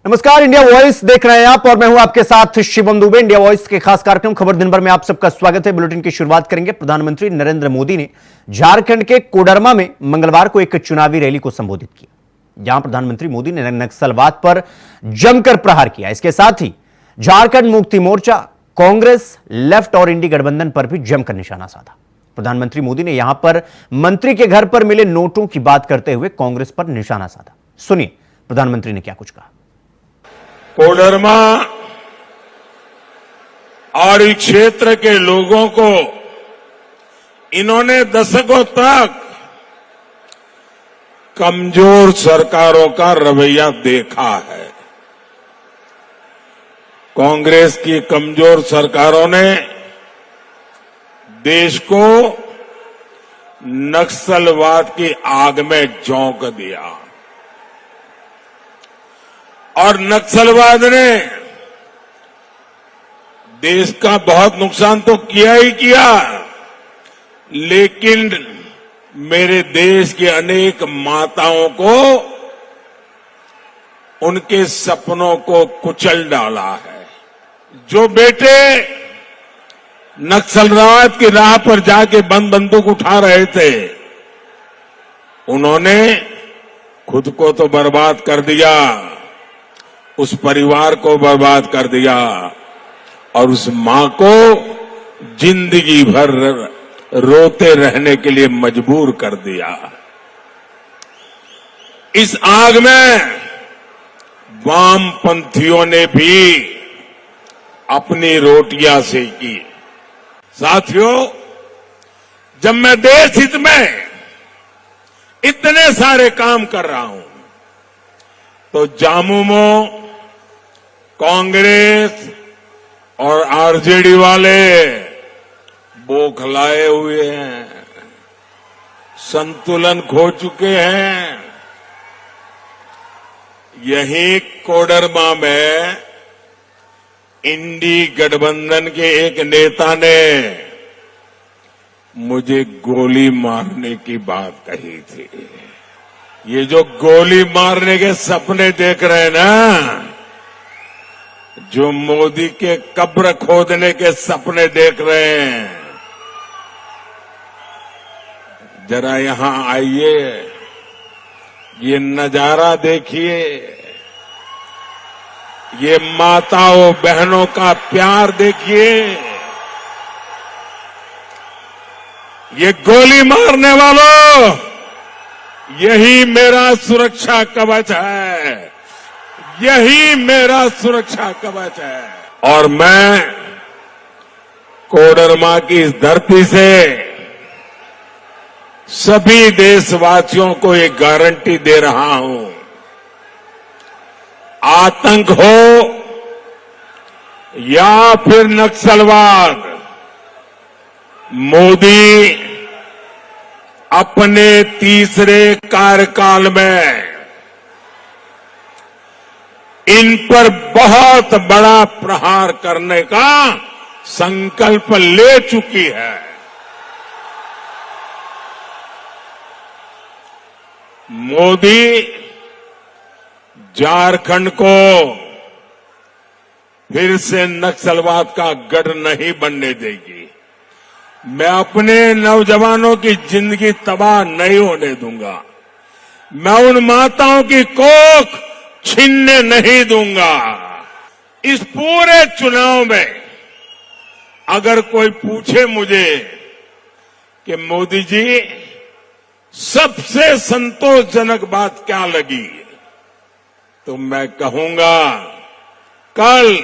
नमस्कार, India voice देख रहे हैं आप और मैं हूं आपके साथ शिवम दुबे। इंडिया वॉइस के खास कार्यक्रम खबर दिन भर में आप सबका स्वागत है। बुलेटिन की शुरुआत करेंगे। प्रधानमंत्री नरेंद्र मोदी ने झारखंड के कोडरमा में मंगलवार को एक चुनावी रैली को संबोधित किया, जहां प्रधानमंत्री मोदी ने नक्सलवाद पर जमकर प्रहार किया। इसके साथ ही झारखंड मुक्ति मोर्चा, कांग्रेस, लेफ्ट और इंडी गठबंधन पर भी जमकर निशाना साधा। प्रधानमंत्री मोदी ने यहां पर मंत्री के घर पर मिले नोटों की बात करते हुए कांग्रेस पर निशाना साधा। सुनिए प्रधानमंत्री ने क्या कुछ कहा। कोडरमा और इस क्षेत्र के लोगों को इन्होंने दशकों तक कमजोर सरकारों का रवैया देखा है। कांग्रेस की कमजोर सरकारों ने देश को नक्सलवाद की आग में झोंक दिया और नक्सलवाद ने देश का बहुत नुकसान तो किया ही किया, लेकिन मेरे देश की अनेक माताओं को, उनके सपनों को कुचल डाला है। जो बेटे नक्सलवाद की राह पर जाके बंदूक उठा रहे थे, उन्होंने खुद को तो बर्बाद कर दिया, उस परिवार को बर्बाद कर दिया और उस मां को जिंदगी भर रोते रहने के लिए मजबूर कर दिया। इस आग में वामपंथियों ने भी अपनी रोटियां सेकी। साथियों, जब मैं देश हित में इतने सारे काम कर रहा हूं तो जामुमो कांग्रेस और आरजेडी वाले बौखलाए हुए हैं, संतुलन खो चुके हैं। यही कोडरमा में इंडी गठबंधन के एक नेता ने मुझे गोली मारने की बात कही थी। ये जो गोली मारने के सपने देख रहे हैं ना, जो मोदी के कब्र खोदने के सपने देख रहे हैं, जरा यहां आइए, ये नजारा देखिए, ये माताओं बहनों का प्यार देखिए। ये गोली मारने वालों, यही मेरा सुरक्षा कवच है, यही मेरा सुरक्षा कवच है। और मैं कोडरमा की इस धरती से सभी देशवासियों को एक गारंटी दे रहा हूं, आतंक हो या फिर नक्सलवाद, मोदी अपने तीसरे कार्यकाल में इन पर बहुत बड़ा प्रहार करने का संकल्प ले चुकी है। मोदी झारखंड को फिर से नक्सलवाद का गढ़ नहीं बनने देगी। मैं अपने नौजवानों की जिंदगी तबाह नहीं होने दूंगा। मैं उन माताओं की कोख छीनने नहीं दूंगा। इस पूरे चुनाव में अगर कोई पूछे मुझे कि मोदी जी सबसे संतोषजनक बात क्या लगी, तो मैं कहूंगा कल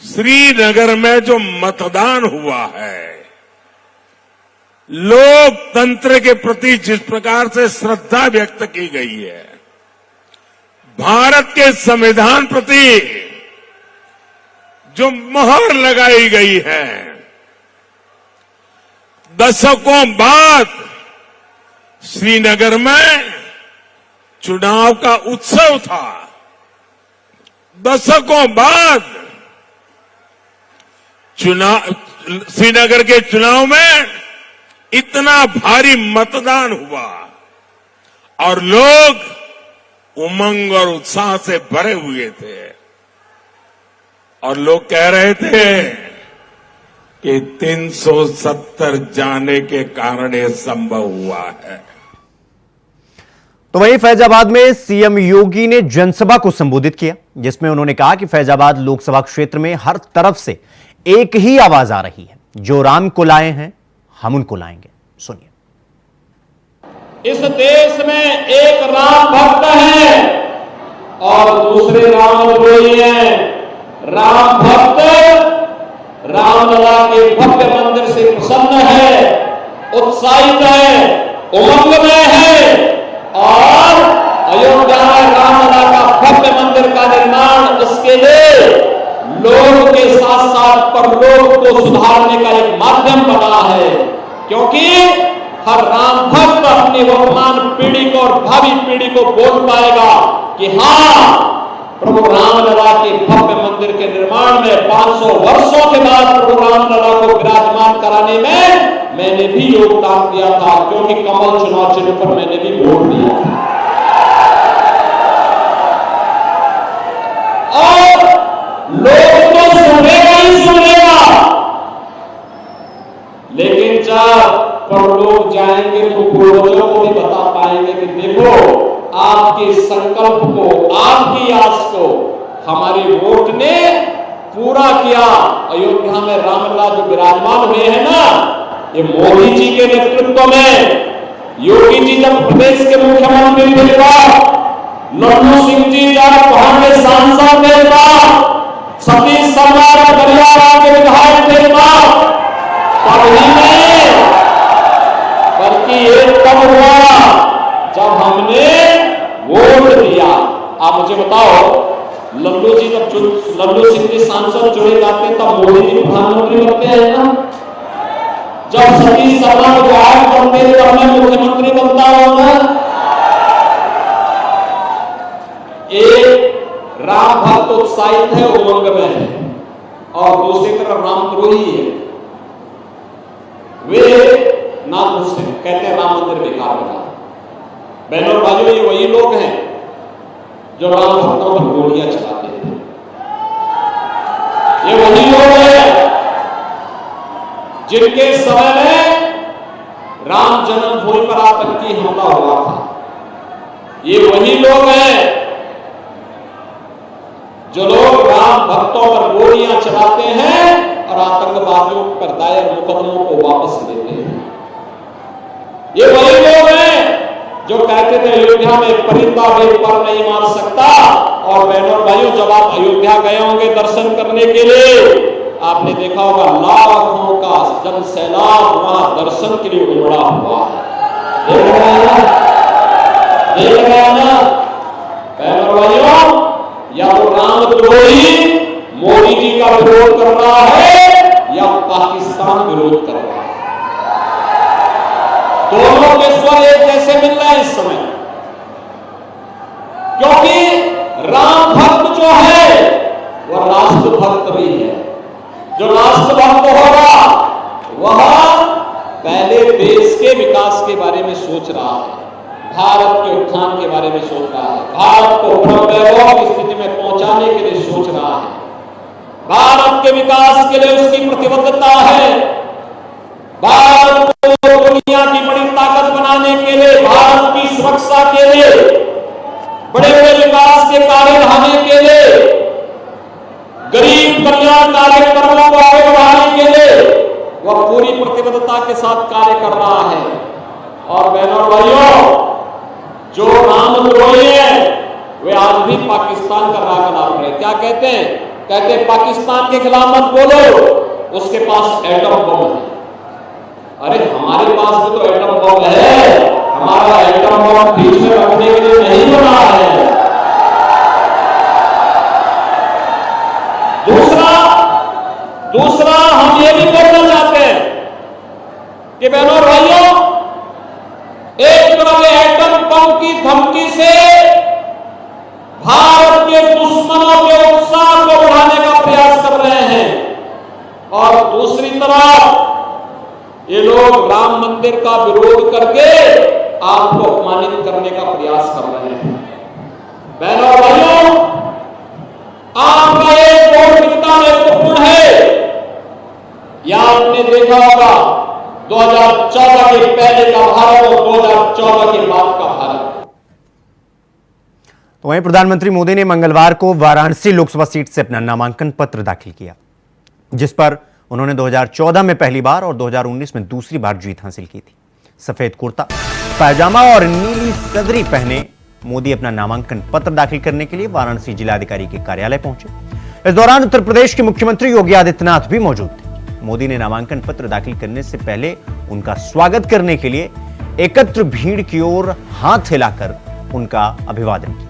श्रीनगर में जो मतदान हुआ है, लोकतंत्र के प्रति जिस प्रकार से श्रद्धा व्यक्त की गई है, भारत के संविधान प्रति जो मोहर लगाई गई है, दशकों बाद श्रीनगर में चुनाव का उत्सव था। दशकों बाद श्रीनगर के चुनाव में इतना भारी मतदान हुआ और लोग उमंग और उत्साह से भरे हुए थे और लोग कह रहे थे कि 370 जाने के कारण यह संभव हुआ है। तो वहीं फैजाबाद में सीएम योगी ने जनसभा को संबोधित किया, जिसमें उन्होंने कहा कि फैजाबाद लोकसभा क्षेत्र में हर तरफ से एक ही आवाज आ रही है, जो राम को लाए हैं हम उनको लाएंगे। सुनिए। इस देश में एक राम भक्त है और दूसरे रामद्रोही हैं। राम भक्त रामलला के भव्य मंदिर से प्रसन्न है, उत्साहित है, उमंग में है और अयोध्या में रामलला का भव्य मंदिर का निर्माण, उसके लिए लोग के साथ साथ परलोक को सुधारने का एक माध्यम बना है। क्योंकि हर राम भक्त अपनी वर्तमान पीढ़ी को और भावी पीढ़ी को बोल पाएगा कि हां, प्रभु रामलला के भव्य मंदिर के निर्माण में 500 वर्षों के बाद प्रभु रामलला को विराजमान कराने में मैंने भी योगदान दिया था, क्योंकि कमल चुनाव चिन्ह पर मैंने भी वोट दिया था। और लोग तो सुनेगा ही सुनेगा, लेकिन जब परलोक जाएंगे तो पूर्वजों को भी बता पाएंगे कि देखो, आपके संकल्प को, आपकी आस को हमारे वोट ने पूरा किया। अयोध्या में रामलला जो विराजमान हुए हैं ना, ये मोदी जी के नेतृत्व में। योगी जी जब प्रदेश के मुख्यमंत्री थे, लल्लू सिंह जी जब वहां के सांसद थे, सतीश शर्मा बलियाराम के विधायक थे, तब ही नहीं, बल्कि एक तब हुआ जब हमने वोट दिया। आप मुझे बताओ, लल्लू सिंह जी सांसद चुने जाते हैं तब मोदी जी प्रधानमंत्री बनते हैं ना? जब सतीश शर्मा विधायक बनते हैं तब मैं मुख्यमंत्री बनता रहूंगा। एक राम भक्त उत्साहित है, उमंग में है, और दूसरी तरफ रामद्रोही है। वे ना घुसते, कहते हैं राम मंदिर बेकार बना। बहनों और भाइयों, ये वही लोग हैं जो राम भक्तों पर गोलियां चलाते हैं। ये वही लोग हैं जिनके समय में राम जन्मभूमि पर आतंकी हमला हुआ था। ये वही लोग हैं जो लोग राम भक्तों पर गोलियां चलाते हैं और आतंकवादियों पर दायर मुकदमों को वापस लेते हैं। ये वही लोग हैं जो कहते थे अयोध्या में परिंदा भी पर नहीं मार सकता। और बहनों और भाइयों, जब आप अयोध्या गए होंगे दर्शन करने के लिए, आपने देखा होगा लाखों का जन सैलाब वहां दर्शन के लिए उमड़ा हुआ है। देख रहे हैं ना? बहनों और भाइयों, या तो रामद्रोही मोदी जी का विरोध कर रहा है या पाकिस्तान विरोध कर रहा है। दोनों के स्वर एक जैसे मिल रहे हैं इस समय, क्योंकि राम भक्त जो है वह राष्ट्र भक्त भी है। जो राष्ट्र भक्त होगा वह पहले देश के विकास के बारे में सोच रहा है, भारत के उत्थान के बारे में सोच रहा है, भारत को ब्रह्म वैभव की स्थिति में पहुंचाने के लिए सोच रहा है, भारत के विकास के लिए उसकी प्रतिबद्धता है, भारत को दुनिया की बड़ी ताकत बनाने के लिए, भारत की सुरक्षा के लिए, बड़े बड़े विकास के कार्य बढ़ाने के लिए, गरीब कल्याण कार्यक्रमों को आगे बढ़ाने के लिए वह पूरी प्रतिबद्धता के साथ कार्य कर रहा है। और बहनों और भाइयों, जो रामद्रोही है वे आज भी पाकिस्तान का राग लाप रहे। क्या कहते हैं? कहते हैं पाकिस्तान के खिलाफ मत बोलो, उसके पास एटम बम है। अरे हमारे पास भी तो एटम बम है, हमारा एटम बम बीच में रखने के लिए नहीं बना है। दूसरा हम ये भी बोलना चाहते हैं कि बहनों और भाइयों, एक तरफ एटम बम की धमकी से भारत के दुश्मनों के उत्साह को बढ़ाने का प्रयास कर रहे हैं, और दूसरी तरफ ये लोग राम मंदिर का विरोध करके आपको अपमानित करने का प्रयास कर रहे हैं। बहनों और भाइयों, आपका एक वोट कितना महत्वपूर्ण है यह आपने देखा होगा 2014 के पहले का भारत और 2014 के बाद का भारत। तो वहीं प्रधानमंत्री मोदी ने मंगलवार को वाराणसी लोकसभा सीट से अपना नामांकन पत्र दाखिल किया, जिस पर उन्होंने 2014 में पहली बार और 2019 में दूसरी बार जीत हासिल की थी। सफेद कुर्ता पायजामा और नीली सदरी पहने मोदी अपना नामांकन पत्र दाखिल करने के लिए वाराणसी जिलाधिकारी के कार्यालय पहुंचे। इस दौरान उत्तर प्रदेश के मुख्यमंत्री योगी आदित्यनाथ भी मौजूद थे। मोदी ने नामांकन पत्र दाखिल करने से पहले उनका स्वागत करने के लिए एकत्र भीड़ की ओर हाथ हिलाकर उनका अभिवादन किया।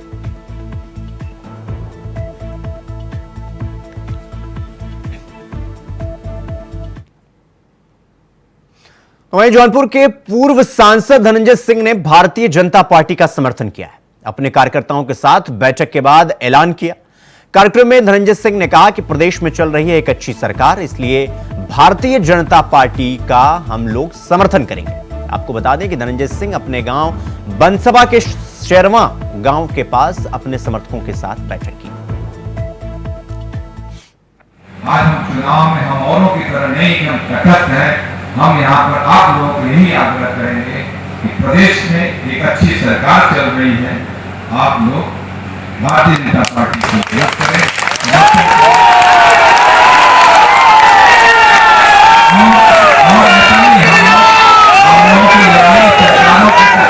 वहीं जौनपुर के पूर्व सांसद धनंजय सिंह ने भारतीय जनता पार्टी का समर्थन किया है। अपने कार्यकर्ताओं के साथ बैठक के बाद ऐलान किया। कार्यक्रम में धनंजय सिंह ने कहा कि प्रदेश में चल रही है एक अच्छी सरकार, इसलिए भारतीय जनता पार्टी का हम लोग समर्थन करेंगे। आपको बता दें कि धनंजय सिंह अपने गांव बनसभा के शेरवा गांव के पास अपने समर्थकों के साथ बैठक की। आज हम चुनाव में हम औरों की तरह नहीं कि हम तटस्थ हैं, हम यहाँ पर आप लोगों को यही आग्रह करेंगे कि प्रदेश में एक अच्छी सरकार चल रही है, आप लोग भारतीय जनता पार्टी को वोट करें। और ऐसा नहीं हम लोगों की लड़ाई सरकारों के साथ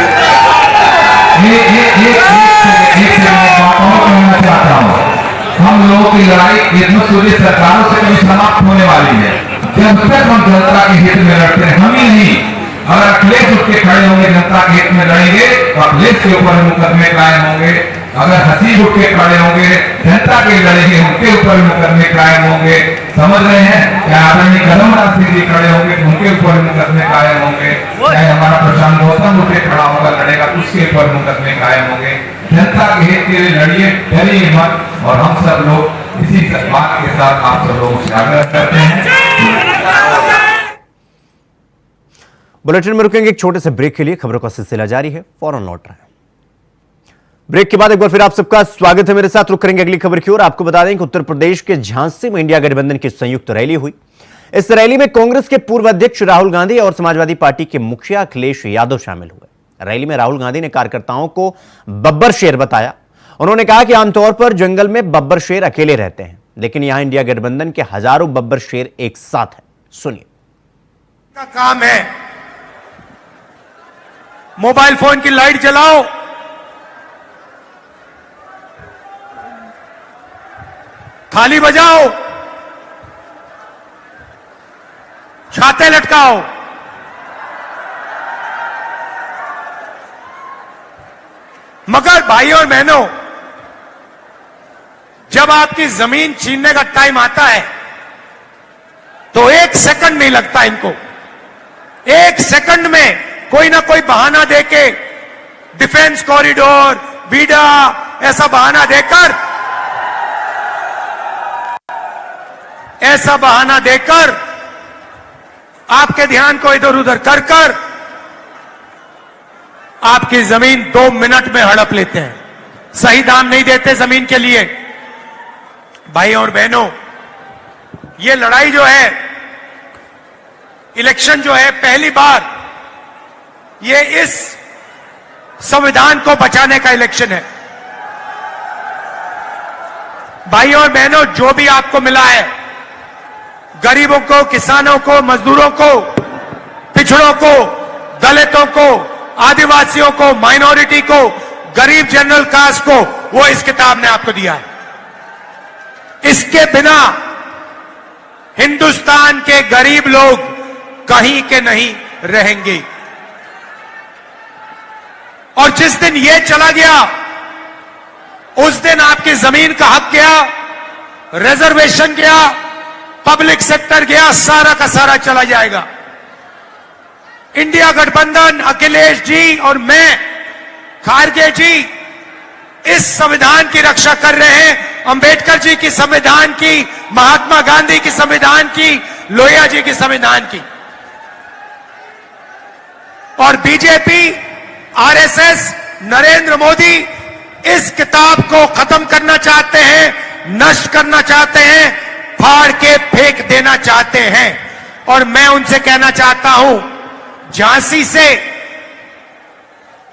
एक बात और कहना चाहता हूँ, हम लोगों की लड़ाई सूर्य सरकारों से कभी समाप्त होने वाली है। जब तक हम जनता के हित में लड़ते हैं, हम ही नहीं, अगर अखिलेश उठ के खड़े होंगे जनता के हित में लड़ेंगे तो अखिलेश के ऊपर मुकदमे कायम होंगे। अगर हसीब उठ के खड़े होंगे जनता के लड़ेंगे, उनके ऊपर मुकदमे कायम होंगे। समझ रहे हैं? क्या आदरणीय कदमनाथ सिंह जी खड़े होंगे तो उनके ऊपर मुकदमे कायम होंगे। चाहे हमारा प्रशांत गौतम उठ के खड़ा होगा लड़ेगा तो उसके ऊपर मुकदमे कायम होंगे। जनता के हित के लिए लड़िए, डरिए मत। और हम सब लोग इसी बात के साथ आप सब लोगों से आग्रह करते हैं। बुलेटिन में रुकेंगे एक छोटे से ब्रेक के लिए। खबरों का सिलसिला जारी है, फौरन लौट रहे हैं। ब्रेक के बाद एक बार फिर आप सबका स्वागत है। मेरे साथ रुक करेंगे अगली खबर की ओर। आपको बता दें कि उत्तर प्रदेश के झांसी में इंडिया गठबंधन की संयुक्त रैली हुई। इस रैली में कांग्रेस के पूर्व अध्यक्ष राहुल गांधी और समाजवादी पार्टी के मुखिया अखिलेश यादव शामिल हुए। रैली में राहुल गांधी ने कार्यकर्ताओं को बब्बर शेर बताया। उन्होंने कहा कि आमतौर पर जंगल में बब्बर शेर अकेले रहते हैं, लेकिन यहां इंडिया गठबंधन के हजारों बब्बर शेर एक साथ हैं। सुनिए। का काम है मोबाइल फोन की लाइट जलाओ, थाली बजाओ, छाते लटकाओ, मगर भाइयों और बहनों, जब आपकी जमीन छीनने का टाइम आता है तो एक सेकंड नहीं लगता इनको। एक सेकंड में कोई ना कोई बहाना देके, डिफेंस कॉरिडोर, बीडा, ऐसा बहाना देकर आपके ध्यान को इधर उधर कर आपकी जमीन 2 मिनट में हड़प लेते हैं। सही दाम नहीं देते जमीन के लिए। भाइयों और बहनों, ये लड़ाई जो है, इलेक्शन जो है, पहली बार ये इस संविधान को बचाने का इलेक्शन है। भाइयों और बहनों, जो भी आपको मिला है, गरीबों को, किसानों को, मजदूरों को, पिछड़ों को, दलितों को, आदिवासियों को, माइनॉरिटी को, गरीब जनरल कास्ट को, वो इस किताब ने आपको दिया है। इसके बिना हिंदुस्तान के गरीब लोग कहीं के नहीं रहेंगे। और जिस दिन ये चला गया, उस दिन आपकी जमीन का हक गया, रिजर्वेशन गया, पब्लिक सेक्टर गया, सारा का सारा चला जाएगा। इंडिया गठबंधन, अखिलेश जी और मैं, खारगे जी, इस संविधान की रक्षा कर रहे हैं। अंबेडकर जी की संविधान की, महात्मा गांधी की संविधान की, लोहिया जी की संविधान की। और बीजेपी, आरएसएस, नरेंद्र मोदी इस किताब को खत्म करना चाहते हैं, नष्ट करना चाहते हैं, फाड़ के फेंक देना चाहते हैं। और मैं उनसे कहना चाहता हूं, झांसी से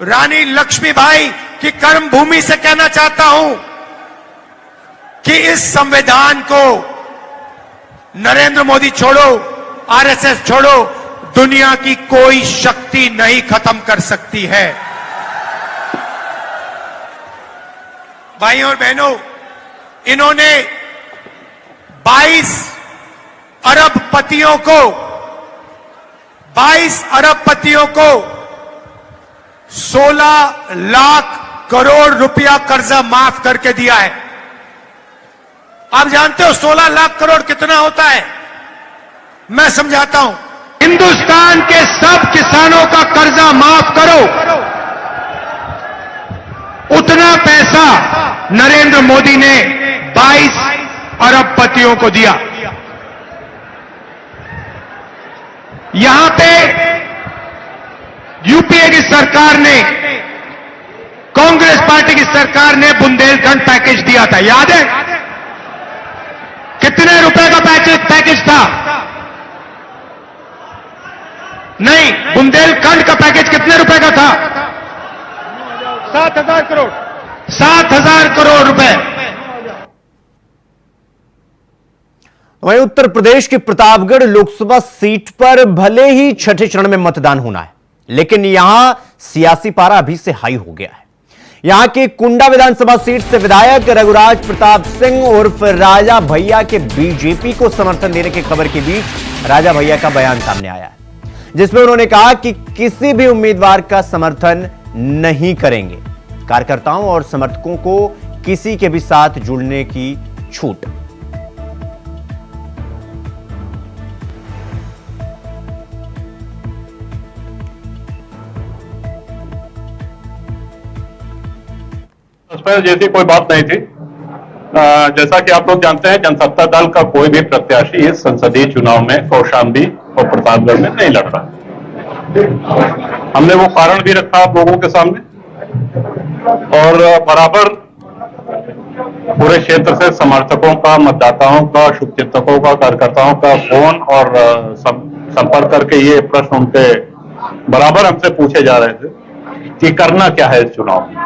रानी लक्ष्मीबाई की कर्मभूमि से कहना चाहता हूं कि इस संविधान को नरेंद्र मोदी छोड़ो, आरएसएस छोड़ो, दुनिया की कोई शक्ति नहीं खत्म कर सकती है। भाइयों और बहनों, इन्होंने 22 अरबपतियों को 16 लाख करोड़ रुपया कर्जा माफ करके दिया है। आप जानते हो 16 लाख करोड़ कितना होता है? मैं समझाता हूं। हिंदुस्तान के सब किसानों का कर्जा माफ करो, उतना पैसा नरेंद्र मोदी ने 22 अरबपतियों को दिया। यहां पे यूपीए की सरकार ने, कांग्रेस पार्टी की सरकार ने बुंदेलखंड पैकेज दिया था, याद है? कितने रुपए का पैकेज था? नहीं, बुंदेलखंड का पैकेज कितने रुपए का था? 7,000 करोड़। 7,000 करोड़ रुपए। वहीं उत्तर प्रदेश की प्रतापगढ़ लोकसभा सीट पर भले ही छठे चरण में मतदान होना है, लेकिन यहां सियासी पारा अभी से हाई हो गया है। यहां की कुंडा विधानसभा सीट से विधायक रघुराज प्रताप सिंह उर्फ राजा भैया के बीजेपी को समर्थन देने की खबर के बीच राजा भैया का बयान सामने आया है, जिसमें उन्होंने कहा कि किसी भी उम्मीदवार का समर्थन नहीं करेंगे। कार्यकर्ताओं और समर्थकों को किसी के भी साथ जुड़ने की छूट। उसमें जैसी कोई बात नहीं थी। जैसा कि आप लोग जानते हैं, जनसत्ता दल का कोई भी प्रत्याशी इस संसदीय चुनाव में कौशाम्बी और प्रतापगढ़ में नहीं लड़ रहा। हमने वो कारण भी रखा आप लोगों के सामने और बराबर पूरे क्षेत्र से समर्थकों का, मतदाताओं का, शुभचिंतकों का, कार्यकर्ताओं का फोन और संपर्क करके ये प्रश्न उनके बराबर हमसे पूछे जा रहे थे कि करना क्या है इस चुनाव में।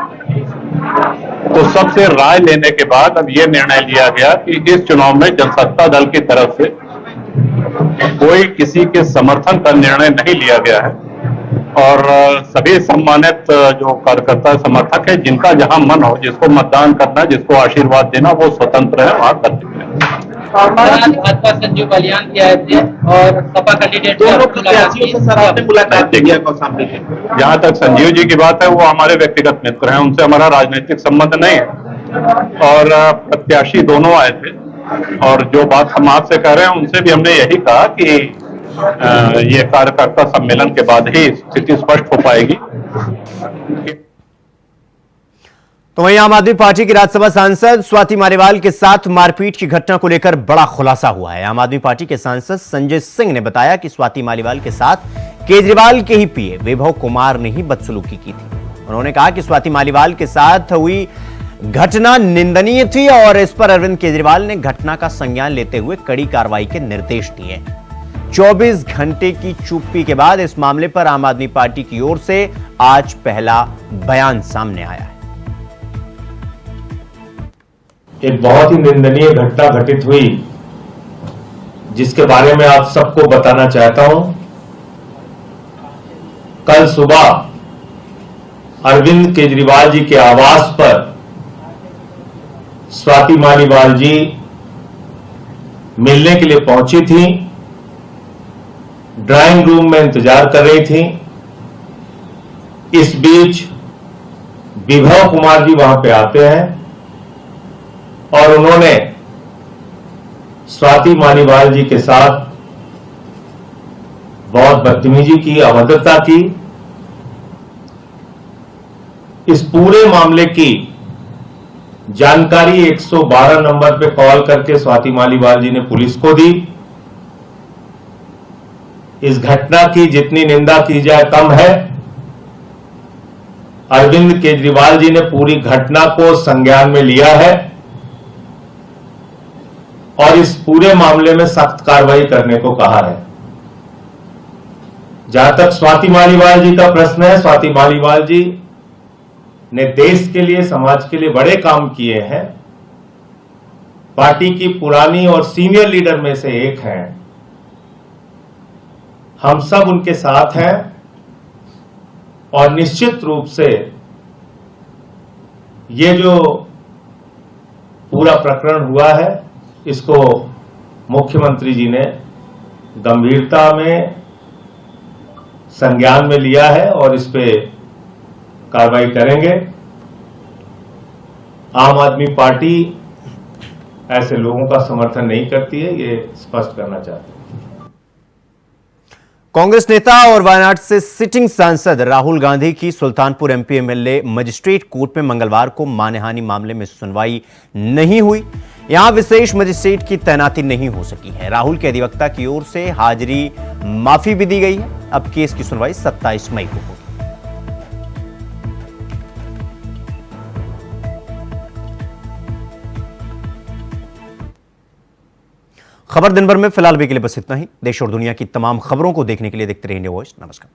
तो सबसे राय लेने के बाद अब ये निर्णय लिया गया कि इस चुनाव में जनसत्ता दल की तरफ से कोई किसी के समर्थन का निर्णय नहीं लिया गया है और सभी सम्मानित जो कार्यकर्ता समर्थक है, जिनका जहां मन हो, जिसको मतदान करना, जिसको आशीर्वाद देना, वो स्वतंत्र है, वहां कर सकते हैं। भाजपा संजीव बलियान के आए थे और सपा कैंडिडेट जहां तक संजीव जी की बात है, वो हमारे व्यक्तिगत मित्र हैं, उनसे हमारा राजनीतिक संबंध नहीं है और प्रत्याशी दोनों आए थे और जो बात हम आपसे कह रहे हैं उनसे भी हमने यही कहा कि ये कार्यकर्ता सम्मेलन के बाद ही स्थिति स्पष्ट हो पाएगी। तो वहीं आम आदमी पार्टी की राज्यसभा सांसद स्वाति मालीवाल के साथ मारपीट की घटना को लेकर बड़ा खुलासा हुआ है। आम आदमी पार्टी के सांसद संजय सिंह ने बताया कि स्वाति मालीवाल के साथ केजरीवाल के ही पीए वैभव कुमार ने ही बदसलूकी की थी। उन्होंने कहा कि स्वाति मालीवाल के साथ हुई घटना निंदनीय थी और इस पर अरविंद केजरीवाल ने घटना का संज्ञान लेते हुए कड़ी कार्रवाई के निर्देश दिए। 24 घंटे की चुप्पी के बाद इस मामले पर आम आदमी पार्टी की ओर से आज पहला बयान सामने आया है। एक बहुत ही निंदनीय घटना घटित हुई, जिसके बारे में आप सबको बताना चाहता हूं। कल सुबह अरविंद केजरीवाल जी के आवास पर स्वाति मालीवाल जी मिलने के लिए पहुंची थी, ड्राइंग रूम में इंतजार कर रही थी। इस बीच विभव कुमार जी वहां पे आते हैं और उन्होंने स्वाति मालीवाल जी के साथ बहुत बदतमीजी की, अभद्रता की। इस पूरे मामले की जानकारी 112 नंबर पे कॉल करके स्वाति मालीवाल जी ने पुलिस को दी। इस घटना की जितनी निंदा की जाए कम है। अरविंद केजरीवाल जी ने पूरी घटना को संज्ञान में लिया है और इस पूरे मामले में सख्त कार्रवाई करने को कहा है। जहां तक स्वाति मालीवाल जी का प्रश्न है, स्वाति मालीवाल जी ने देश के लिए, समाज के लिए बड़े काम किए हैं। पार्टी की पुरानी और सीनियर लीडर में से एक हैं। हम सब उनके साथ हैं और निश्चित रूप से ये जो पूरा प्रकरण हुआ है इसको मुख्यमंत्री जी ने गंभीरता में संज्ञान में लिया है और इस पे कार्रवाई करेंगे। आम आदमी पार्टी ऐसे लोगों का समर्थन नहीं करती है, ये स्पष्ट करना चाहते हैं। कांग्रेस नेता और वायनाड से सिटिंग सांसद राहुल गांधी की Sultanpur MP MLA magistrate court में मंगलवार को मानहानि मामले में सुनवाई नहीं हुई। यहां विशेष मजिस्ट्रेट की तैनाती नहीं हो सकी है। राहुल के अधिवक्ता की ओर से हाजिरी माफी भी दी गई है। अब केस की सुनवाई 27 मई को होगी। खबर दिन भर में फिलहाल भी के लिए बस इतना ही। देश और दुनिया की तमाम खबरों को देखने के लिए देखते रहिए इंडिया वॉइस। नमस्कार।